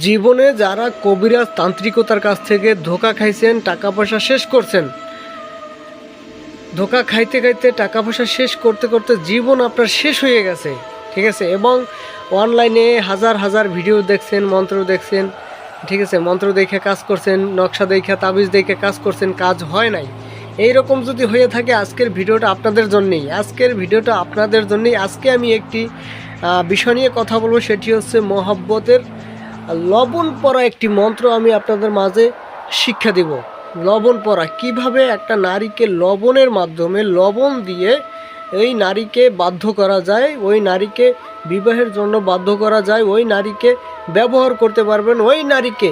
জীবনে যারা কবিরাজ তান্ত্রিকতার কাছ থেকে ধোঁকা খাইছেন, টাকা পয়সা শেষ করছেন, ধোঁকা খাইতে খাইতে টাকা পয়সা শেষ করতে করতে জীবন আপনার শেষ হয়ে গেছে, ঠিক আছে। এবং অনলাইনে হাজার হাজার ভিডিও দেখছেন, মন্ত্র দেখছেন, ঠিক আছে, মন্ত্র দেখে কাজ করছেন, নকশা দেখে, তাবিজ দেখে কাজ করছেন, কাজ হয় নাই। এই রকম যদি হয়ে থাকে আজকের ভিডিওটা আপনাদের জন্যই। আজকে আমি একটি বিষয় নিয়ে কথা বলবো, সেটি হচ্ছে মহব্বতের লবণ পরা একটি মন্ত্র আমি আপনাদের মাঝে শিক্ষা দেব। লবণ পরা, কিভাবে একটা নারীকে লবণের মাধ্যমে, লবণ দিয়ে ওই নারীকে বাধ্য করা যায়, ওই নারীকে বিবাহের জন্য বাধ্য করা যায়, ওই নারীকে ব্যবহার করতে পারবেন, ওই নারীকে,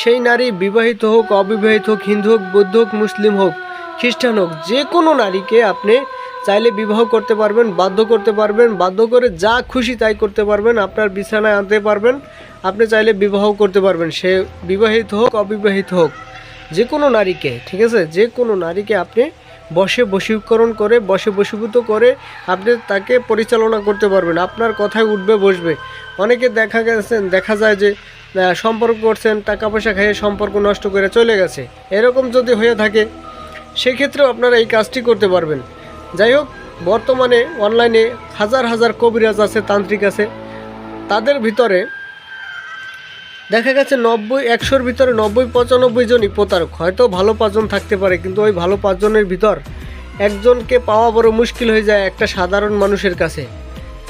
সেই নারী বিবাহিত হোক, অবিবাহিত হোক, হিন্দু হোক, বৌদ্ধ হোক, মুসলিম হোক, খ্রিস্টান হোক, যে কোনো নারীকে আপনি চাইলে বিবাহ করতে পারবেন, বাধ্য করতে পারবেন, বাধ্য করে যা খুশি তাই করতে পারবেন, আপনার বিছানায় আনতে পারবেন, আপনি চাইলে বিবাহ করতে পারবেন, সে বিবাহিত হোক, অবিবাহিত হোক, যে কোনো নারীকে, ঠিক আছে, যে কোনো নারীকে আপনি বশীকরণ করে, বশীভূত করে আপনি তাকে পরিচালনা করতে পারবেন, আপনার কথায় উঠবে বসবে। অনেকে দেখা যায় যে সম্পর্ক করছেন, টাকা পয়সা খাইয়ে সম্পর্ক নষ্ট করে চলে গেছে। এরকম যদি হয়ে থাকে সেক্ষেত্রেও আপনারা এই কাজটি করতে পারবেন। যাই হোক, বর্তমানে অনলাইনে হাজার হাজার কবিরাজ আছে, তান্ত্রিক আছে, তাদের ভিতরে দেখা গেছে 100-র ভিতরে 90-95 জনই প্রতারক। হয়তো ভালো 5 জন থাকতে পারে, কিন্তু ওই ভালো 5 জনের ভিতর একজনকে পাওয়া বড় মুশকিল হয়ে যায় একটা সাধারণ মানুষের কাছে।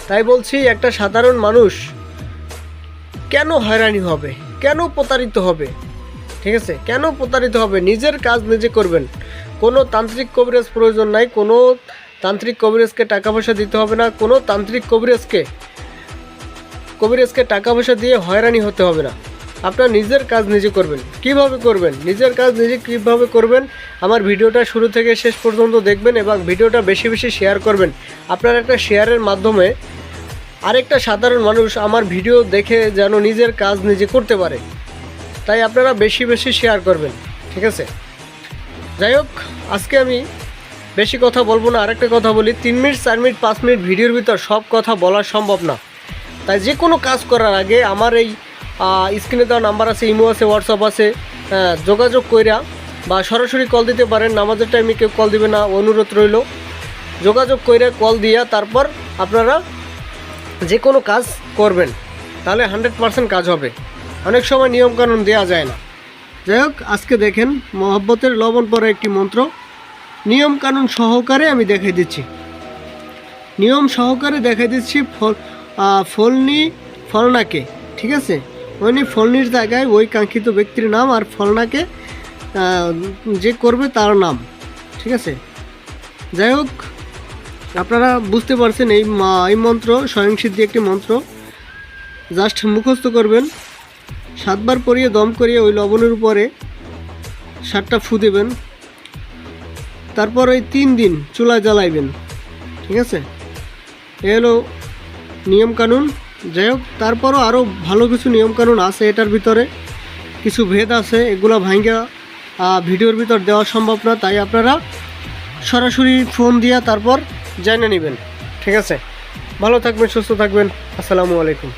তাই বলছি, একটা সাধারণ মানুষ কেন হয়রানি হবে, কেন প্রতারিত হবে, ঠিক আছে, কেন প্রতারিত হবে? নিজের কাজ নিজে করবেন। কোনো তান্ত্রিক কবিরাজ প্রয়োজন নাই, কোনো তান্ত্রিক কবিরাজকে টাকা পয়সা দিতে হবে না, কোনো তান্ত্রিক কবিরাজকে টাকা পয়সা দিয়ে হয়রানি হতে হবে না। আপনার নিজের কাজ নিজে করবেন। কিভাবে করবেন? নিজের কাজ নিজে কিভাবে করবেন, আমার ভিডিওটা শুরু থেকে শেষ পর্যন্ত দেখবেন এবং ভিডিওটা বেশি বেশি শেয়ার করবেন। আপনার একটা শেয়ারের মাধ্যমে আরেকটা সাধারণ মানুষ আমার ভিডিও দেখে যেন নিজের কাজ নিজে করতে পারে, তাই আপনারা বেশি বেশি শেয়ার করবেন, ঠিক আছে। যাই হোক, আজকে আমি বেশি কথা বলবো না, আরেকটা কথা বলি। 3 মিনিট, 4 মিনিট, 5 মিনিট ভিডিওর ভিতর সব কথা বলা সম্ভব না। তাই যে কোনো কাজ করার আগে আমার এই স্ক্রিনে দেওয়া নাম্বার আছে, ইমো আছে, হোয়াটসঅ্যাপ আছে, যোগাযোগ কইরা বা সরাসরি কল দিতে পারেন। নামাজের টাইমে কেউ কল দিবে না, অনুরোধ রইল। যোগাযোগ কইরা কল দিয়া তারপর আপনারা যে কোনো কাজ করবেন, তাহলে 100% কাজ হবে। অনেক সময় নিয়মকানুন দেওয়া যায় না। যাই হোক, আজকে দেখেন মহব্বতের লবণ পরা একটি মন্ত্র নিয়মকানুন সহকারে আমি দেখাই দিচ্ছি। নিয়ম সহকারে দেখাই দিচ্ছি। ফলনাকে, ঠিক আছে, ওই ফলনির জায়গায় ওই কাঙ্ক্ষিত ব্যক্তির নাম আর ফলনাকে যে করবে তার নাম, ঠিক আছে। যাই হোক, আপনারা বুঝতে পারছেন এই মন্ত্র স্বয়ংসিদ্ধি একটি মন্ত্র। জাস্ট মুখস্থ করবেন, 7 বার পরিয়ে দম করিয়ে ওই লবণের উপরে 7টা ফু দেবেন, তারপর ওই 3 দিন চুলা জ্বালাইবেন, ঠিক আছে। এ হলো নিয়মকানুন। যাই হোক, তারপরও আরও ভালো কিছু নিয়মকানুন আছে, এটার ভিতরে কিছু ভেদ আছে, এগুলো ভাঙ্গা ভিডিওর ভিতর দেওয়া সম্ভব না। তাই আপনারা সরাসরি ফোন দিয়া তারপর জেনে নেবেন, ঠিক আছে। ভালো থাকবেন, সুস্থ থাকবেন। আসসালামু আলাইকুম।